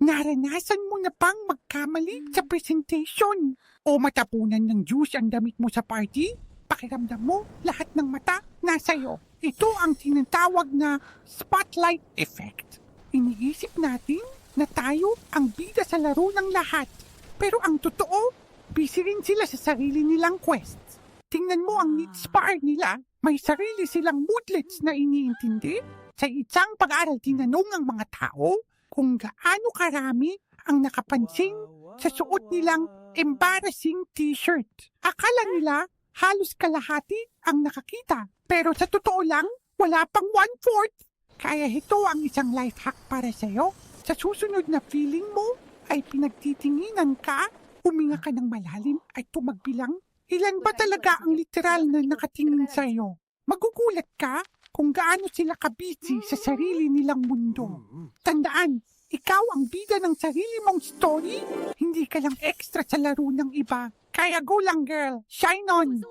Naranasan mo na bang magkamali sa presentation? O matapunan ng juice ang damit mo sa party? Pakiramdam mo, lahat ng mata nasa'yo. Ito ang tinatawag na spotlight effect. Iniisip natin na tayo ang bida sa laro ng lahat. Pero ang totoo, busy rin sila sa sarili nilang quests. Tingnan mo ang needs bar nila. May sarili silang moodlets na iniintindi. Sa isang pag-aaral, tinanong ang mga tao kung gaano karami ang nakapansin sa suot nilang embarrassing t-shirt. Akala nila halos kalahati ang nakakita. Pero sa totoo lang, wala pang 1/4. Kaya ito ang isang life hack para sa'yo. Sa susunod na feeling mo ay pinagtitinginan ka, huminga ka ng malalim at tumagbilang. Ilan ba talaga ang literal na nakatingin sa'yo? Magugulat ka kung gaano sila kabisi sa sarili nilang mundo. Tandaan, ikaw ang bida ng sarili mong story, hindi ka lang extra sa laro ng iba. Kaya go lang girl, shine on!